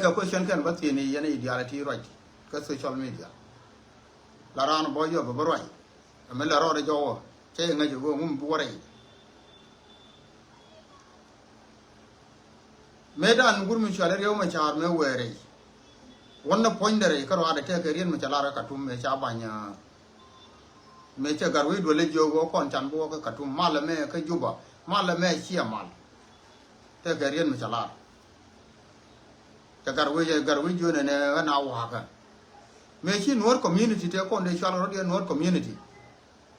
Ka question kan ba tieni yana ideality right ka social media la ran bo yo ba roi me la ro de jo che nga ju go ngum bu re me dan gur mi chale rew ma char me were wonna point dere ka ro da te ka rien ma chala ra ka tum me cha banya me che garwe do le jo go kon chan bo ka tum mala me ka juba mala me chia mal te ka rien ma chala garwe jo ne na wa ka me chi nuor community te kon de chala ro de nuor community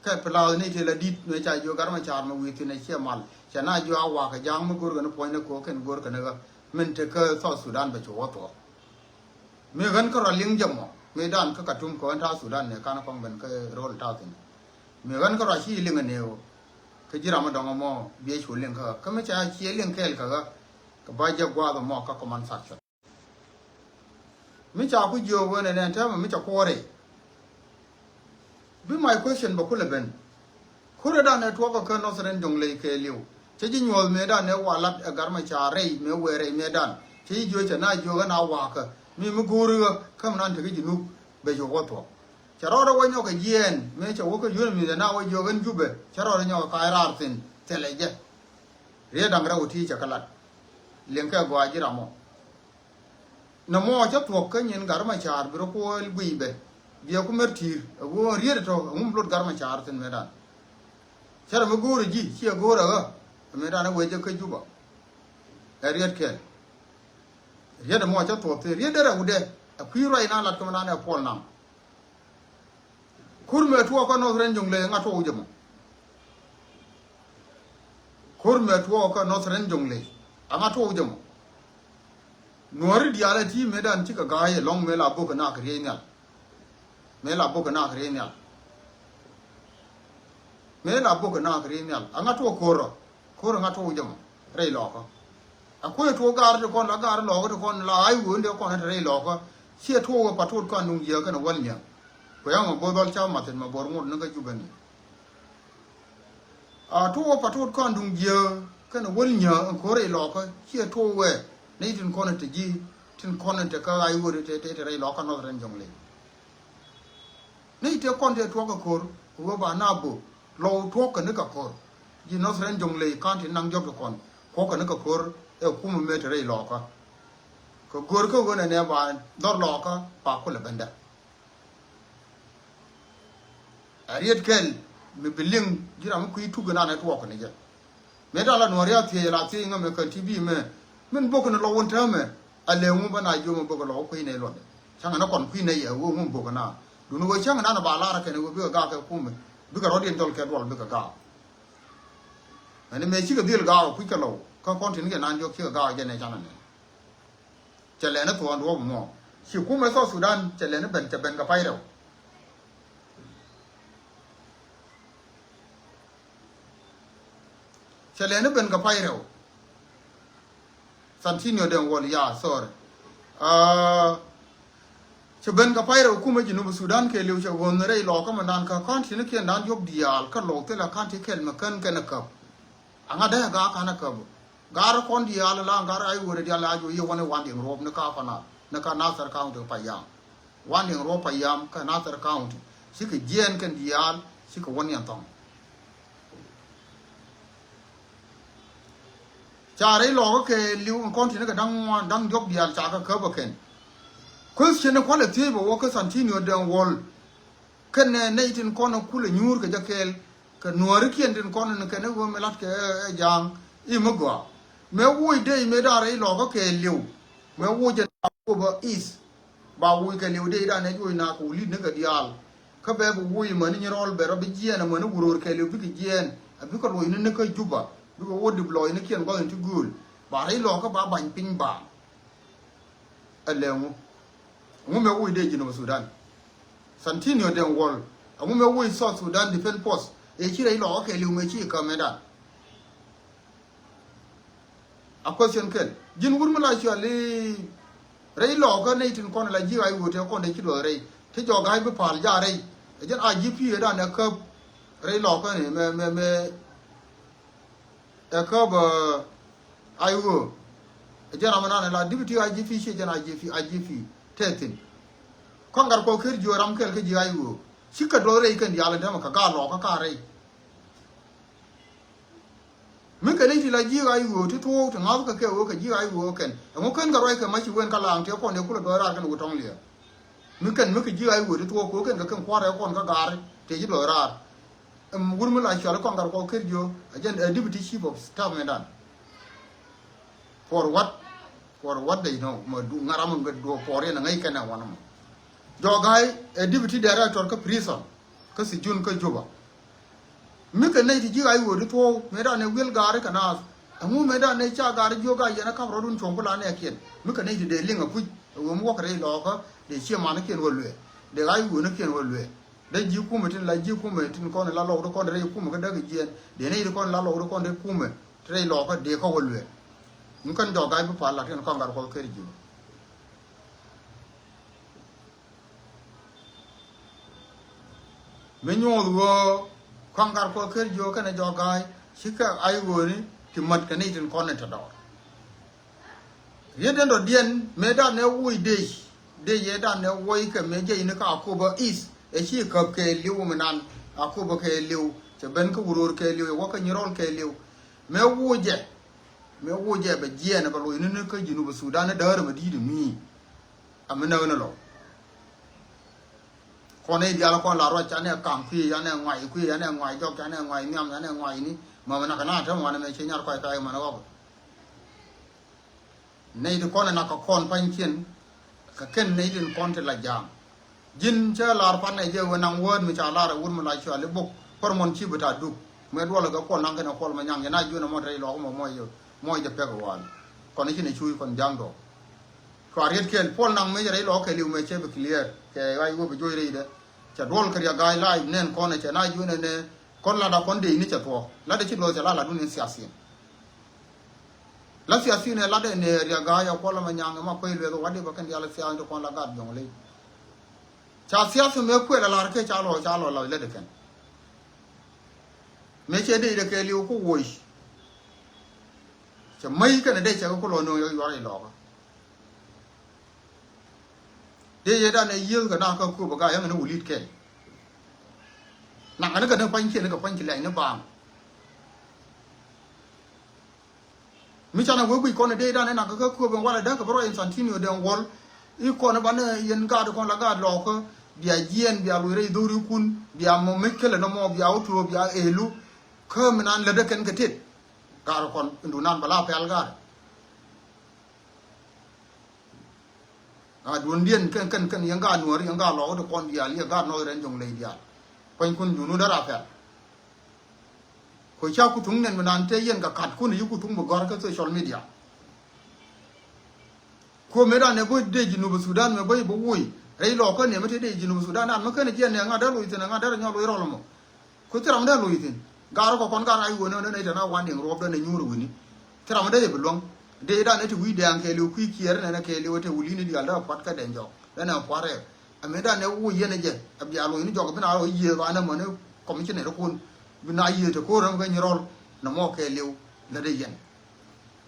ka pla ne te la dit me cha jo gar ma char ma wi ti ne chia mal cha na jo wa ka jang ma gur ga no point ko ken gur ka ne ga men te ka so Sudan ba cho to me gan ka ro ling jam mo me dan ka tum ko ta Sudan ne ka na kong ben ka rol ta tin me gan ka ro chi ling ne o ka jira ma dong mo be chu ling ka me cha chi ling kel ka ka ba ja gwa mo ka ko man sa cha mi cha ku jo wo ne ta ma mi cha ko re be my question ba ku le ben ku re da ne to ka no sren jong le ke liu che ji nyol me da ne wa lat gar ma cha re me we re me dan che jo cha na jo ga na wa ka mi mu gu ru ka nan te ji nu be jo wo to cha ro ro wo nyo ka yen me cha wo ka yu mi da na wo jo gan ju be cha ro nyo ka ra tin te le je re dang ra uti cha ka lat len ka gwa ji ra mo na mo cha to ka nyin gar ma char biro ko gui be bi ku mertir wo riere to ngum lot gar ma char tin me dan chara mu gu ru ji chi go ra ga me dan we je ka ju ba riet ke riet mo cha to te riet ra ude a ku ro ina lat ko na ne pol nam kur me to ko no ren jung le nga to je mo kur me to ko no ren jung le nga to je mo nuori diala ti medan ti ka gaye long me la boka na krenial me la boka na krenial me la boka na krenial anga to koro nga to jam re lo ko akoy to gar to kon la gar lo ko kon la ai wonde kon re lo ko sie to ko patut kon nung ye kana walnya ko yang bo dol cha maten ma bor ngod nga jubani a to patut kon dung ye kana walnya ko re lo ko sie to we nei tin kono te ji tin kono te ka ai wori te re lo ka no ren jong le nei te kon te to ka kor wo ba na bu lo to ka ne ka kor ji no ren jong le kan tin nang job kon ko ka ne ka kor e ku mu me te re lo ka ko gor ko wona ne ba dor lo ka pa ko le benda ariet kel me biling jira mu ku tu ga na ne to ko ne je me da la no ria ti la ti ngam me kan ti bi me men boko na lo won tame ale mu bana jo mo boko lo ko ne lo changa na kon ku ne ye wo mu boko na du no changa na ba la ra ke ne wo bi ga ka ku me bi ga rodin dol ke dol bi ga ane me chi ga dil ga ku ka lo ka kon tin ke nan jo ki ga je ne chana ne chele na to ndo mo chi ku me so Sudan chele na ben te ben ga pai ro chele na ben ga pai ro Santino den wol ya sor che ben ka paira kuma jinu Sudan ke liu che won re lo ka man ka kan tin ke nan yob dial ka lo te la kan ti kel ma kan ken ka anga da ga ka na ka gar kon dial la gar ai wore dial la jo ye wona wanding rob na ka fa na ka nasar county pa yam wanding rob pa yam ka nasar county shi ke jen kan dial shi ko won yan tong chare lo ke liu kon tin ka dang job dial cha ka ba ken question ko le te bo ko Santino den wol ken ne tin kon ku le nyur ka jakel ka nuori kien tin kon ne ken wo melat ke jang I magwa me wo de me da re lo ke liu me wo je ko ba is ba wo ke liu de da ne jo na ko li ne ka dial ka be wo yi man ni rol be ro bi jien man wuror ke liu bi ki jien abi ko wo ne ka juba bi ko wo deploy ne kien ko en gul ba re lo ka ba ban pin ba alemu mu me wo de jino Sudan Santino den wol mu me wo South Sudan Defense Force e chi re lo ke liu me chi ka me da a question ken jin wur mala chi ali re lo ka ne tin kon la ji ai wo te kon de chi do re te jo ga bi pal ja re e jan a ji pi da na ka re lo ka ne me e ka ba ai wo jana mana la deputy IGP she jana IGP tetin kongar ko kir joram kel ke jiayu shika dore kan yala dama ka ga lo ka re min ka ni la jiayu to to ngau ka ke o ka jiayu ken ngo kan ga roi ka ma chi wen ka lang te ko ne ku do ra kan u tong le min kan mi ka jiayu to ko ken ka kan kware ko ka ga re te ji do ra gurmu la shala kongar ko kir jo ajan deputy chief of staff medan for what they know ma du ngaram ga do pore na ngai kana wana mo jogai deputy director ka prison ka si jun ka juba mi ka nei ji ai wo to me da ne wil gare kana amu me da ne cha gare joga yana ka rodun chompula ne kien mi ka nei de linga ku wo mo ka re lo ka de che ma na kien wo lwe de ai wo na kien wo lwe de ji ku metin la ji ku metin ko ne la lo ko de ku mo ka da ji de ne ko la lo ko de ku me tre lo ka de ko wo lwe mi kan jogai bu pa la ken ko ngar ko keri ji menyo kongar ko ker jo kana jogai shika ai woni ti mat kana tin konen ta daw yeden do dien meda ne wui de yeda ne woi ka meje ina ka ko ba is e shi ka ke liu menan ako ba ke liu te ben ka wuror ke liu wo ka nyirol ke liu me wuje be jien ba lo ina ka jinu ba sudan da har ma di mi amena wona lo con ấy giờ con là rồi cha này càng phi cha này ngoài cho cha này ngoài nhâm cha này ngoài ní mà nó cái nào thế mà nó chơi nhau quay mà nó có này thì con này nó có con phải chiên cái ken này thì con thì là giang jin cha là pan này giờ when I'm word mình cha là word mình lại cho lấy bốc hormone chi bữa đục mấy đứa là cái con năng cái nó con mà nhang cái này chưa nó mua đây lo mà mua giờ phải cái quan còn này chỉ này chui còn giang đóก็เรียนเขียนพอนังไม่จะได้ล้อแค่ลิวไม่ใช่แบบเคลียร์แค่ไอ้วัวไปช่วยเลยเด้อจะโดนคดีกายไล่เน้นคนเนี่ยจะน่าอยู่เนี่ยคนละดาคนดีนี่จะตัวแล้วได้ชิดเราจะละดูเนี่ยเสียสิแล้วเสียสิเนี่ยละได้เนี่ยเรียกายเอาคนละมันยังมาคุยเลยตัววันเดียวกันเดียวละเสียตัวคนละกัดยองเลยชาเสียสิเมื่อคุยละลาแค่ชาโลเราเลยเด็กกันไม่ใช่ได้เด็กลิวก็โวยจะไม่กันได้จะก็โลนอยู่อะไรหรอกเดี๋ยวได้เนี่ยก็น่าก็คู่บกายยังมันอุลิดแค่หนักอันนั้นก็ต้องไปเขียนกับไปเขียนแหล่งนั่นบางมิจฉาเนี่ยวุ้ยคนเนี่ยได้เนี่ยหนักก็คู่เป็นว่าอะไรได้กับเราเองสันตินิวเดียงวอลอีกคนเนี่ยบ้านเนี่ยยันกาดคนละกาดหลอกเบียเยียนเบียลุยเรย์ดูริคุณเบียมไม่เคลื่อนน้ำมันเบียอุทัวเบียเอลูเคลื่อนมันนั่นเลยได้กันกระติดกาดคนดูนั่นบลาเพลกาดดวนเดียนกันยังกาหนัวยังกาหลอกทุกคนเดียเรียกกาโนเรนจงเลยเดียเป็นคนอยู่นู่นได้รับแค่คนชาวกุทุงเนี่ยมันนานเทียนกับขัดคุณอยู่กุทุงบุกการก็โซเชียลมีเดียคนไม่ได้เนี่ยบ่ได้จินูบสุดานไม่บ่บ่วุ้ยไอ้หลอกเนี่ยไม่ได้จินูบสุดานนั่นมันแค่เนี่ยเนี่ยงาได้ลุยเถอะงาได้เนี่ยลุยรอลมั้งคนที่เราไม่ได้ลุยเถอะการก็คนการไอ้วัวเนี่ยในฐานะวันเดียงรบได้ในยูโรวินี่ที่เราไม่ได้ไปลงเดี๋ยวได้เนี่ยที่วิดีโอเคลิวคุยเขียนเนี่ยเคลิวที่วุลีนี่ดีอะไรพัดกันเด่นจอกแล้วเนี่ยพัดเลยอเมริกาเนี่ยวุ้ยเนี่ยเจ้าบิอาลุยนี่จอกเป็นอะไรเยอะกว่านั้นมันเนี่ยคอมมิชชั่นเนี่ยทุกคนเป็นนายเยอะจะโค้ดมันก็ยังรอน้ำมอเคลิวแล้วได้ยัง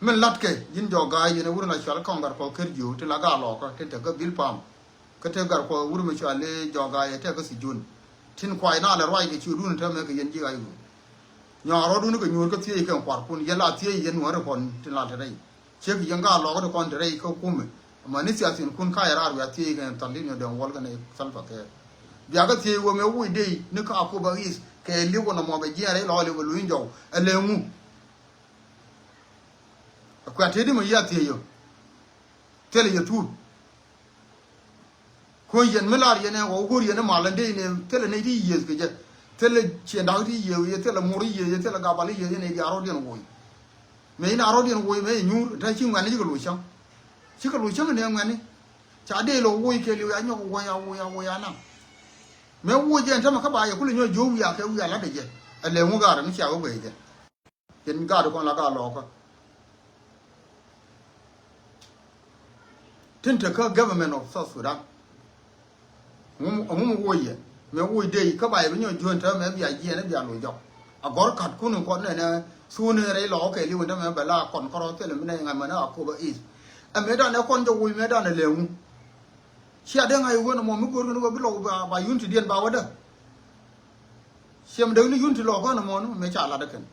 มันลัดเกยินจอกายเนี่ยวุ้ยน่าชวนกองการพอขึ้นอยู่ที่ละกาหลอกก็ที่เด็กก็บิลปั๊มก็ที่การพอวุ้ยไม่ชวนเลยจอกายที่ก็สิจุนทิ้งควายหน้าเลยร้อยที่ชิวรุ่นที่มันก็ยันยี่อายุยารอดูนี่ก็ยูนก็เที่ยงกันกว่าคนยันละเที่ยงยันหัวเราคนที่ละเท่าไรเชื่อยังกาหลอกทุกคนเท่าไรเขาคุ้มมันนี่เสียสินคุณค่าราวิอาเที่ยงกันตอนนี้เนี่ยเดี๋ยววอลกันในสัลปะแกเดี๋ยวก็เที่ยงว่าไม่วุ้ยดีนึกเอาคู่บาริสแกเลี้ยวกันมาไปเยี่ยอะไรรอเลี้ยวลุยจ่อเลี้ยงงูกว่าเที่ยงมันยี่เที่ยงเที่ยงเลยทูคนยันไม่ลายันเนี่ยว่ากูยันมาลันเดย์เนี่ยเที่ยงในที่ยี่ก็จะเที่ยงเชียนดาวที่ยี่เที่ยงมูรียี่เที่ยงกาบาลียี่เนี่ยอารมณ์เดียนวุ้ยไม่อารมณ์เดียนวุ้ยไม่ยูได้ชิมกันนี่ก็ลุยช่างชิก็ลุยช่างเนี่ยกันนี่ชาเดย์เราวุ้ยเคลียวอันนี้วุ้ยนั่งแม้วุ้ยเจนถ้ามันเข้าไปอย่างคุณเลยโยวิอาแค่วิอาละเดียเลี้ยงงูการไม่เชื่อว่าเว้ยเจเห็นการทุกคนละการหลอกก็ถึงจะเข้า government of South Sudan มึงวุ้ยแม้วุ้ยเดย์เข้าไปเป็นโยนถ้าแม้วิอาเยี่ยนะวิอาลุยจ่ออ่ะกอดขัดคุณคนเนี่ยนะสู้เนี่ยอะไรหลอกแค่เลี้ยงถ้าแม้เวลาคนเขาเราเที่ยวไม่ได้ยังไงมันน่ะกูบอกอีส a medan a con jo medan a lewu chia de ngai wona mo mi gor no bi lo ba yunti dien ba wada siam de ni yunti lo ko na mo no me cha la da ken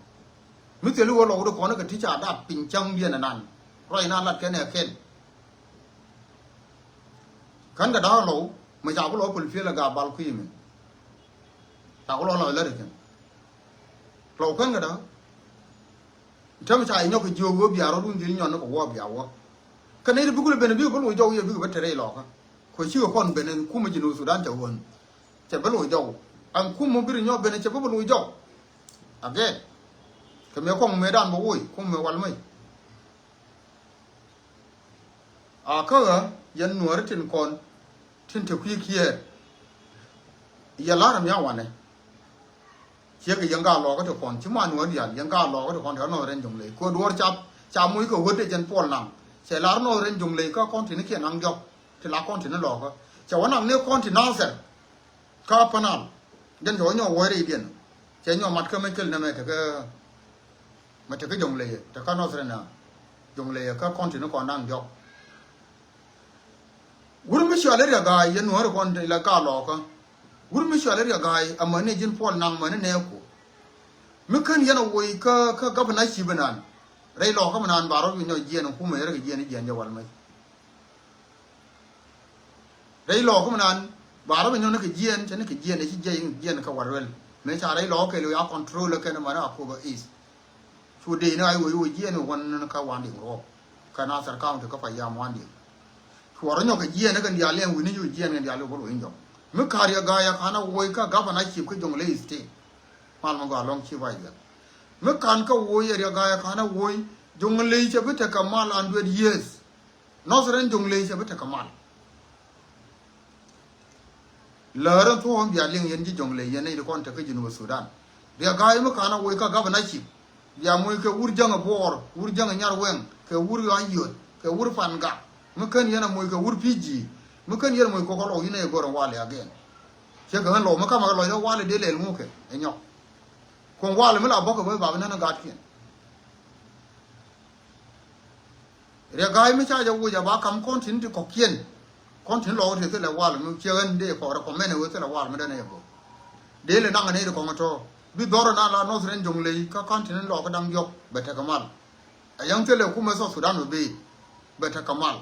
mi te lu lo do ko na ka ti cha da pin chang dien nan roi na lat ken e ken kan ga da lo me cha ko lo pul fi la ga bal ku mi ta ko lo la de ken lo kan ga da tam cha nyo ko jo go bia ro dun din nyon ko wo bia wo kan ne bu ku be ne bi ko lo jo ye bi ko tere lo ka ko chi ko kon be ne ku ma jinu Sudan ja won che be lo jo an ku mo bi nyo be ne che be lo jo age ke me ko me dan bo wo ku me wal mai a ka ga yan nuar tin kon tin te ku kiye ya la ram ya wa ne che ga yang ga lo ko to kon chi ma nuar ya yang ga lo ko to kon no ren jong le ko duor cha mu ko wo de jen pol nang che la no ren jong le ka kon tin ke nang jo te la kon tin lo ko cha wa nang ne kon tin na ser ka panal den jo nyo wo re dien che nyo mat ka me kel na me te ka ma te ka jong le te ka no ser na jong le ka kon tin ko nang jo wur mi shale ya ga yen nuar kon la ka lo ko wur mi shale ya ga amane jin pol nang ma ne ko mi kan yana wo ka gabna shi banan rai lo ka manan baro bi no jien ku me re jien jien ja wal mai rai lo ka manan baro bi no ke jien chen ke jien shi jien ka warwel me cha rai lo ke lo ya control ke na mara ko ba is chu de na ai wo jien won ka wan di ro ka na sar ka ka fa ya wan di chuor no ke jien ka dia len wi ni ju jien ga dia lo ko lo injo mi kar ya ga ya kana wo ka gabna shi ku jong le state mal ma ga long chi wa ya me kan ka wo ya ga ya kana wo jong le che bita kamal 100 years no seren jong le che bita kamal la ran to on bia ling yen ji jong le yen ne ko ta ka jinu Sudan ya ga ya me kana wo ka ga na chi ya mo ke urjanga bor urjanga nyar wen ke ur ya yot ke ur fan ga me kan yana mo ke ur piji me kan yana mo ko ko lo ine go ro wale again che ga lo me ka ma lo yo wale de le mu ke enyo kon wale me la boko ba na ga tien re ga me cha ja wo ja ba kam kon tin ti ko kien kon tin lo te le wale me che gan de ko ra ko me ne wo te le wale me de ne bo de le dang ne ko ma to bi doro na la no sren jong le ka kon tin lo ka dang yo be ta kamal ayang te le ku me so Sudan be be ta kamal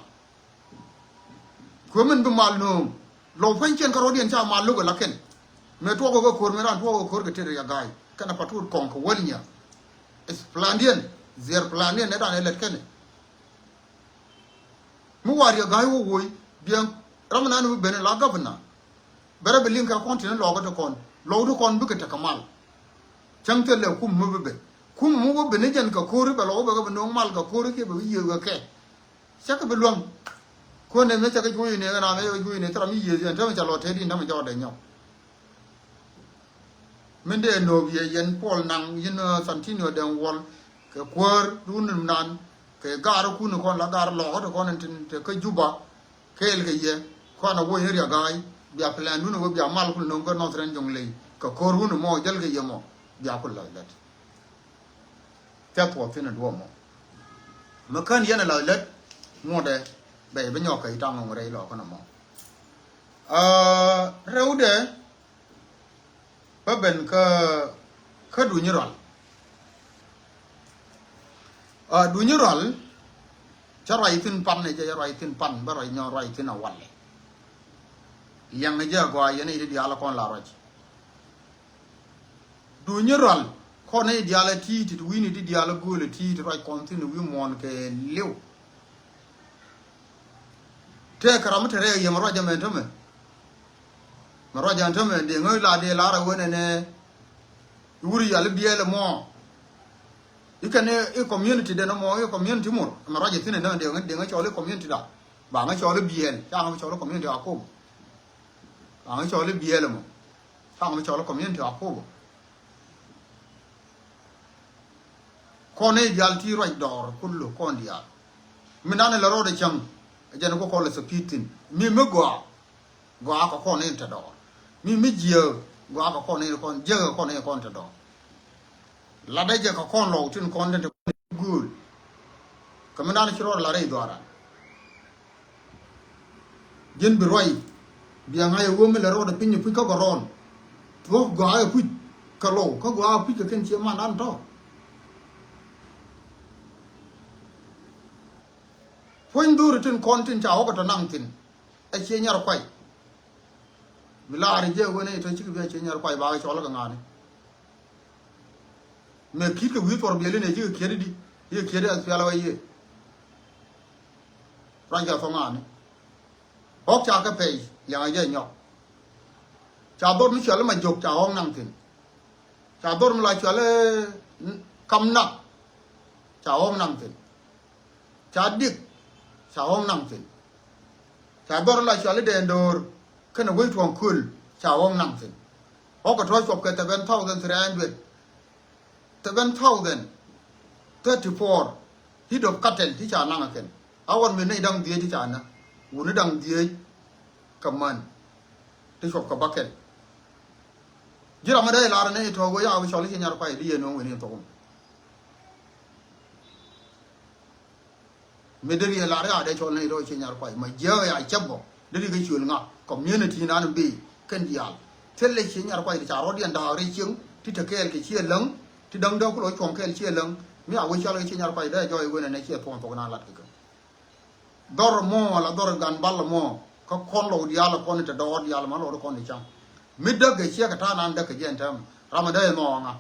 ko men be mal no lo fan chen ka ro dien cha mal lu ko la ken me to ko ko me ran to ko ko te ya gai kana patur kon ko wolnya es planien zer planien ne dan le ken mu war ya gai wo woy bien ramana no be ne la gabna bere be linka kontin lo ko to kon lo do kon bu ka ta kamal chang te le kum mu be kum mu be ne jan ka ko ru be lo be ko no mal ka ko ru ke be yi ga ke saka be luang ko ne me saka ju ne na me ju ne tra mi yi jan ta me cha lo te di na me jo de nyo men de no ye yen pol nang yin santino den wol ke kwor dun nan ke gar ku no kon la gar lo to kon tin te ke juba ke el ke ye ko na wo yer ya gai bia plan dun wo bia mal ku no ko no tren jong le ka kor hu no mo jel ke ye mo bia ku la let ta po tin do mo ma kan yen la let mo de be be nyo ke ta ngong re lo ko na mo reude ba ben ka du nyirol du nyirol cha rai tin pan ne ja rai tin pan ba rai nyo rai tin awalle yang ne ja go ya ne di ala kon la roj du nyirol ko ne di ala ti wi ni di ala go le ti rai kon tin wi mon ke lew te karamata re ye maro ja men to me maro ja to me de ngoy la de la ra wona ne wuri ya le biele mo ikane e community de no mo e community mo maro ja tin na de ngoy cho le community da ba ngoy cho le biele cha ngoy cho le community akobo ba ngoy cho le biele mo cha ngoy cho le community akobo ko ne yal ti roj dor kullu ko ndiya minane la rode cham jana ko ko le sapitin mi me go ko ne ta do mi me jie go ko ne ko je ko ne ko ta do la de je ko lo tin ko ne gul ko minane ci ro la re do ara jen bi roi bi ngai wo me le ro de pin pu ko ron wo ga pu ka lo ko ga pu ka ken che man an to point dur tin kontin cha ko to nang tin a che nyar kwai mi la ri je wo ne to chi bi che nyar kwai ba cho la ga ngane me kit ko wi tor bi le ne ji ke di ye ke as pya la wa ye ran ja so ngane ok cha ka pe yang je nyok cha dor mi chale ma jok cha ong nang tin cha dor mi la chale kam nak cha ong nang tin cha dik cha ong nang tin cha dor la chale den dor kana wei tuang kul cha ong nang tin ok to chop ka 7,300 7,034 hit of cattleที่cha nang ken awan me nei dang dieที่cha na wu ne dang die kamanที่chop ka bucket jira ma dai lar ne to go ya wi choli nyar pai di no ni to me de ri lar ya de chol ne do chi nyar pai ma je ya chabo de ri ga chul nga community na no bi ken dial tel le chi nyar pai cha ro dian da ri ching ti ta kel ki chi leng ti dang do ko lo chong kel chi leng mi a wi choli chi nyar pai de joy go ne chi pon to na lat ka dor mo la dor gan bal mo ko kon lo dial ko ne ta do dial ma lo ko ni chang midda ga chia ka ta nan da ka jen tam ramada mo nga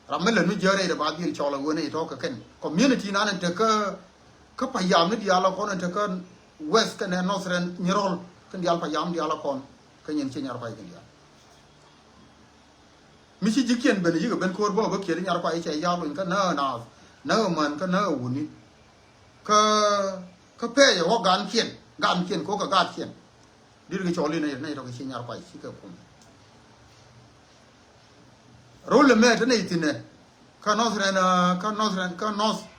ramel nu jere da ba gi chola woni to ka ken community nan ta ka pa yam ni dia la kon ta ka west ka ne nosren nyirol kan dia pa yam dia la kon ka nyen chi nyar pa ga dia mi chi jikien ben yi ga ben ko bo ba ke nyar pa che ya lu ka na man ka na wuni ka pe yo gan kien ko ka ga kien dir ga choli ne to ka chi nyar pa chi ka ko role me te nei tine ka nos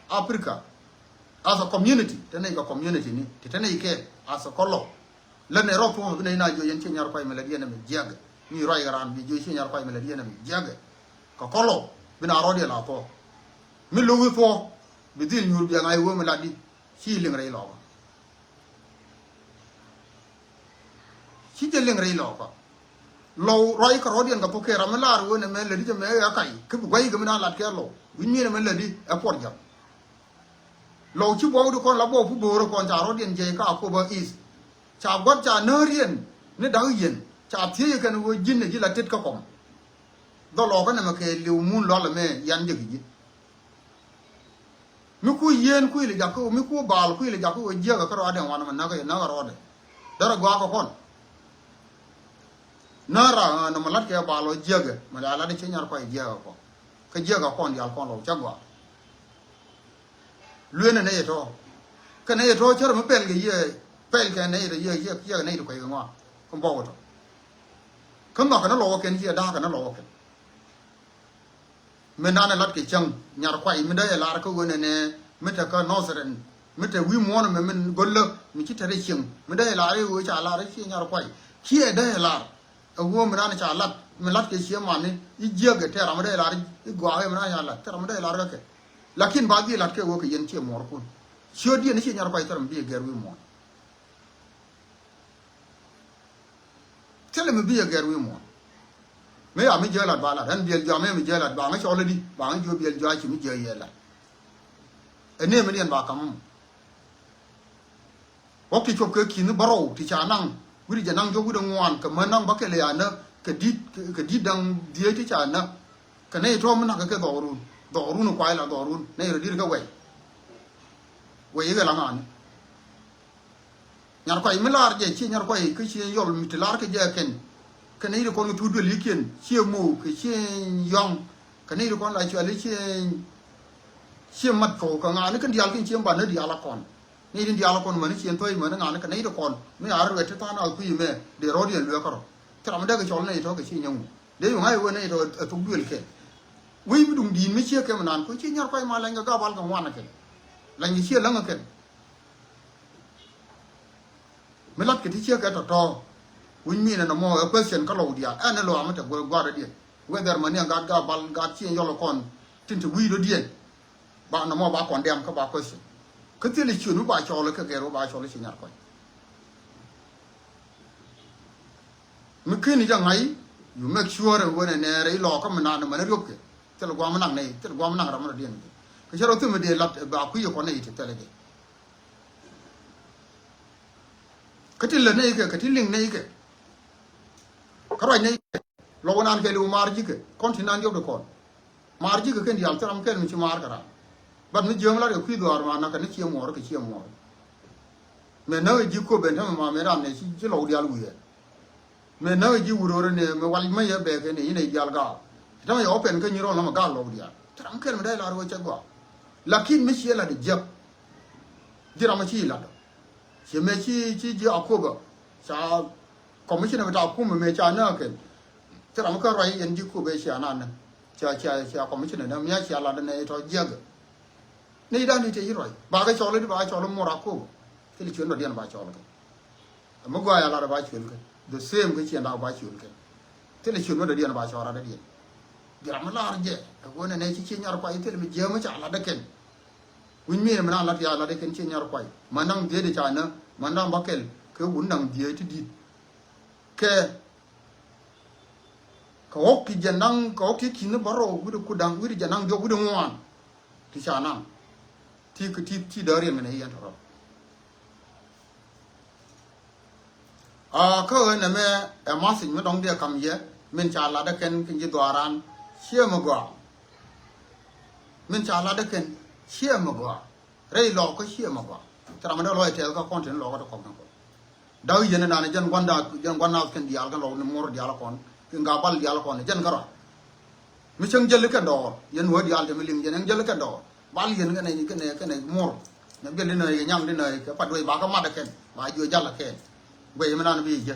Africa as a community te nei ka community ni te nei ke as a kolo le ne ro fo ne na jo yen nyar pai me le diena me jag ni roi garan bi jo nyar pai me le diena me jag ka kolo bina ro de la to mi lu wi fo bi dil nyur bi ngai wo me la di chi ling rei lo chi de ling rei lo ko lo roi ka rodian ka poke ramalar wona me le di me ya kai ku gwai ga mina lat ke lo wi mi ne me le di e por ja lo chi bo du kon la bo fu bo ro kon ja rodian je ka ko ba is cha got cha no rien ne da yen cha tie ka no jin ne ji la tet ka kom do lo ka ne ma ke liu mun lo la me yan je gi mi ku yen ku ile ja ko mi ku bal ku ile ja ko je ga ka ro aden wana na ga ro de dara gwa ko kon nara no malat ke balo jega mala ala de nyar ko jega ko ka jega ko ndi al kon lo chagwa luene ne to ka ne to chero mo pel ge ye pel ke ne ye ne ko ngwa ko bo to ka ma ka no lo ken ye da ka no lo ken me na lat ke chang nyar ko mi da la ko go ne me ta ka no seren me ta wi mo no me men gollo mi ci tare ching me da la re wo cha la re chi nyar ko ki e da la wo mi na cha lat me lat ke chi ma ni I jega te ra me da la I gwa me na ya la te ra me da la ga ke lakin ba gi lat ke wo ke yen che mo ko sio di ni chi nyar ko te ram bi ger wi mo tele me bi ger wi mo me ya mi je la ba la ran bi jo me mi je la ba nga cho le di ba nga jo bi jo chi mi je ye la ene me ni ba kam o ki chop ke ki ni baro ti cha nang wuri je nang jo gu dang wan ka ma nang ba ke le ya na ke di dang die ti cha na ka ne to ma na ka ke do ru no kwai la do ru ne ro di ka we ga la ngani nyar kwai mi lar je chi nyar kwai ke chi yol mi ti lar ke je ken ka ne ro ko tu do li ken chi mu ke chi yong ka ne ro ko la chi ali chi mat ko ka ngani kan dial kin chi ba ne dial la kon ni din dial kon ma ni chi toi ma na ngani ka ne ro kon mi ar we ta na ku me de ro di lu ka ro tra ma da ke chol ne to ke chi nyong de yu ngai we ne to tu du ke wi mi dum din mi chi ke ma nan ko chi nyar kwai ma la nga ga bal ka wan ke la ni chi la nga ke me lat ke ti chi ke to wi mi na mo a question ka lo dia an lo ma ta go gwa de whether ma ni ga bal ga chi yo lo kon tin tu wi do die ba na mo ba kon dem ka ba question ka ti le chi nu ba cho le ka ge ro ba cho le chi nyar kwai mi kini ja ngai you make sure when ne re lo ka mana na mana rop ke tel gwa mana nei tel gwa mana ra mana dien ke charo tu me de lat ba ku yo ko nei te tele ke katil le nei ke katil ling nei ke karo nei lo nan ke lu marji ke continent yo de kon marji ke ken dial taram ken mi ci mar kara bat mi jëm la de ku do ar ma na ka ni ci mo ro ke ci mo me na ji ko ben ta ma me ram ne ci lo dial wu ye me na ji wuro ne me wal me ye be ke ne ine dial ga ta me open ke ni ro na ma ga lo dial taram ken me dai la ro che go lakin mi ci la de jab dira ma ci la do ci me ci ji akoba sa commissioner ta ku me cha na ke taram ka rai en ji ko be sha na na cha commissioner na mi ya sha la de ne to jeg ne da ni te yi roi ba ga chole ba chole mo ra ko ke li chuno dian ba chole ke mo gwa ya la ba chole ke the same ke chen da ba chole ke te li chuno da dian ba chora da dian dira ma la je ko ne ne ci nyar kwa te mi je ma cha la da ken win mi na la ya la da ken ci nyar kwa manang de de cha na manang ba kel ke bun nang die ti di ke ko ki janang ko ki kin baro gudu kudang gudu janang jo gudu ngwan ti cha nang ti da rin ne yan ro a ko ne me e ma sin me dong de kam ye min cha la da ken kin ji dwaran xie ma gwa min cha la da ken xie ma gwa rei lo ko xie ma gwa tra ma da lo te ka konten lo ko ko ko da yen na ne jan gwanda ken dial ga lo ne mor dial kon nga bal dial kon jan karo mi chang jel ka do yen wo dial te mi ling yen jel ka do bal yen cái này mor na bel ne ga nyam de ne ka pa do ba ka ma da ken ba jo jalla ken gwe mi na bi je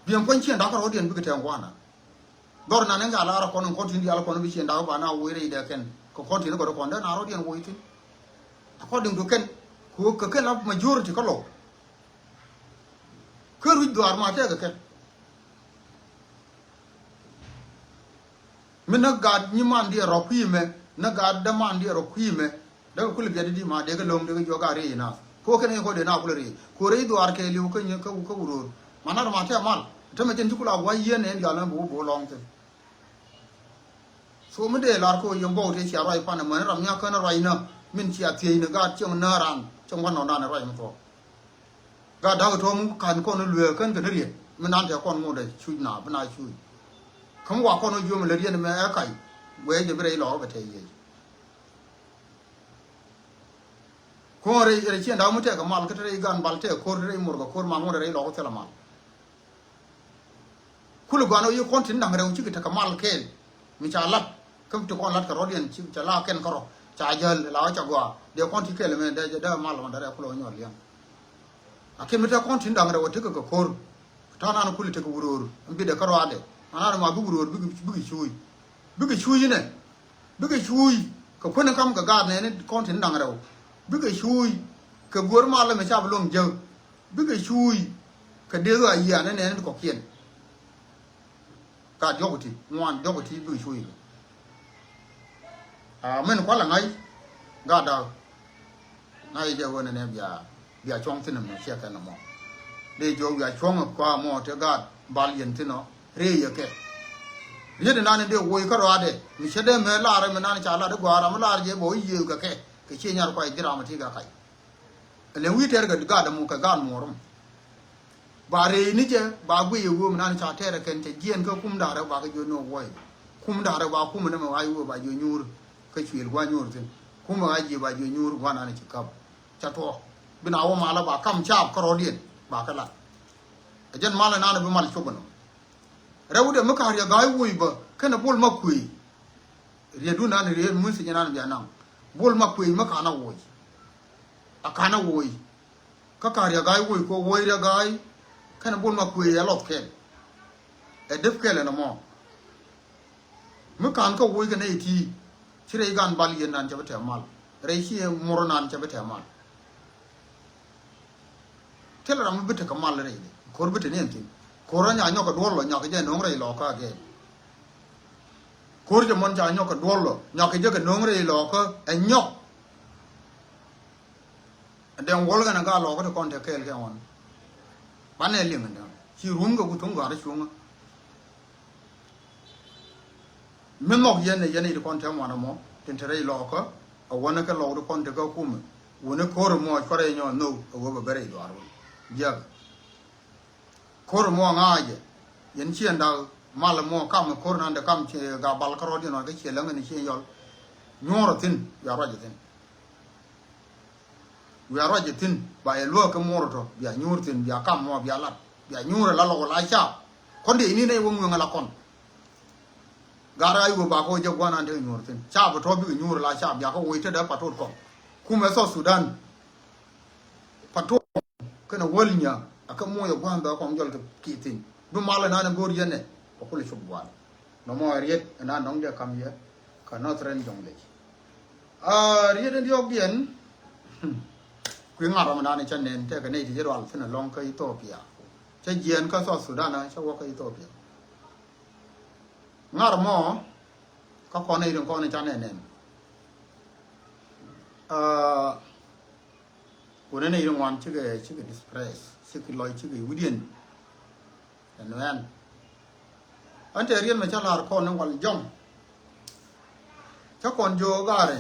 bien kon chen da ka rodien bi te ngwana dor na ne ga la ra kon kontin dial kon bi chen da ba na wo re de ken ko kontin ko kon da na rodien wo itin according to ken ko ka ken la majority ko lo ko ru do ar ma te ga ken min na ga ni man di ro kwi me na ga da man di ro kwi me da ko le bi di ma de ga lom de ga jo ga re na ko ken ko de na ko re ko re do ar ke li ko ni ko ro mana ma te mal te me jen kula wa ye ne ga la bo long te so me de lar ko yom bo te sia roi pa na ma ram nya ka na roi na min sia tie ne ga chong na ran chong wan no na roi ma to ga da to mu kan ko no lue kan ga re me nan te kon mo de chu na ba na chu không qua con nó vô mà lấy điện mà cái quay về đây lò về thế gì con đây chuyện đó mới thấy cái mal cái đây gan bal thế con đây mua cái con mà mua đây lò thế là mal kulu gano yo con tin đang đâu chứ cái mal ken mình trả lát không cho con lát cái rồi điện chứ trả la ken cái rồi trả giờ là trả qua để con thì cái là mình đây đây mal mà đây kulu nhỏ liền à khi mình thấy con tin đang đâu chứ cái con thằng nào kulu thế cái buru bây giờ cái rồi đấy ana ma buguro bugi chui ne bugi chui ko kone kam ka gar ne kon tin dang raw bugi chui ka gor ma la me cha blom je bugi chui ka de ga ya ne ko kien ka jogoti ngwan jogoti bugi chui a men ko la ngai ga da nai je wona ne bia chong tin no sia ka no mo de jo ya chong ko mo te ga bal yen tin no re ye ke ye de nan de wo ka ro ade mi chede me la ra me nan cha la de gwa ra ma la je bo ye ka ke che nyar ko dira ma ti ga kai le wi ter ga da mu ka ga mo rum ba re ni je ba gwe ye wo me nan cha ter ken te gien ka kum da ra ba ka jo no wo kum da ra ba kum ne ma ai wo ba jo nyur ka chwil gwa nyur tin kum ma je ba jo nyur gwa nan chi ka cha to bina wo ma la ba kam cha ka ro dien ba ka la jen ma la nan be mal chobono rawde maka ya gay wuy ba kana bol makui redu nan re mun si nan biya nan bol makui maka na wuy akana wuy ka ka ya gay wuy ko wuy ya gay kana bol makui ya lot ken e def kele na mo maka ko wuy ga ne ti sire gan bal yen nan jabata mal re shi moro nan jabata mal tela ram bita ka mal re ko bita ne tin kora nya nyoka dolo nyoka je nongre lo ka ge kor je mon ja nyoka dolo nyoka je ke nongre lo ka e nyok den wol ga na ga lo ko kon te kel ke on bane lim nda chi room ga gutung ga chunga men nok yen yen ni kon tem wana mo tin tere lo ko a wona ka lo kon te ko kum wona ko mo ko re nyo no wo ba bere do aro ja ko mo nga je yen chien da mal mo kam ko nan da kam che ga bal ka ro di no ga che lang ni che yol nyoro tin ya ro je tin ya ro je tin ba e lo ka mo ro to ya nyor tin ya kam mo ya lat ya nyura la lo la cha kon de ni ne wo mo ngala kon gara ayu ba ko je gwana de nyur tin cha ba to bi nyur la cha ya ko wo te da patot ko kuma so Sudan patot kana wolnya aka mo ya gwanda ko njol ke kitin du mala na na gor yene ko ko le shubwan no mo riet na nong de kam ye ka no tren jong le riet ndi ok bien ku ngara ma na chen nen te ka ne ti ro fin long ka Ethiopia che jen ka so Sudan na cha wo ka Ethiopia ngar mo ka ko nei ko ne chane nen ko ne nei wan chi ge distress chi ge loi chi ge wudien en ante rien me chala ko ne wal jom cha kon jo gare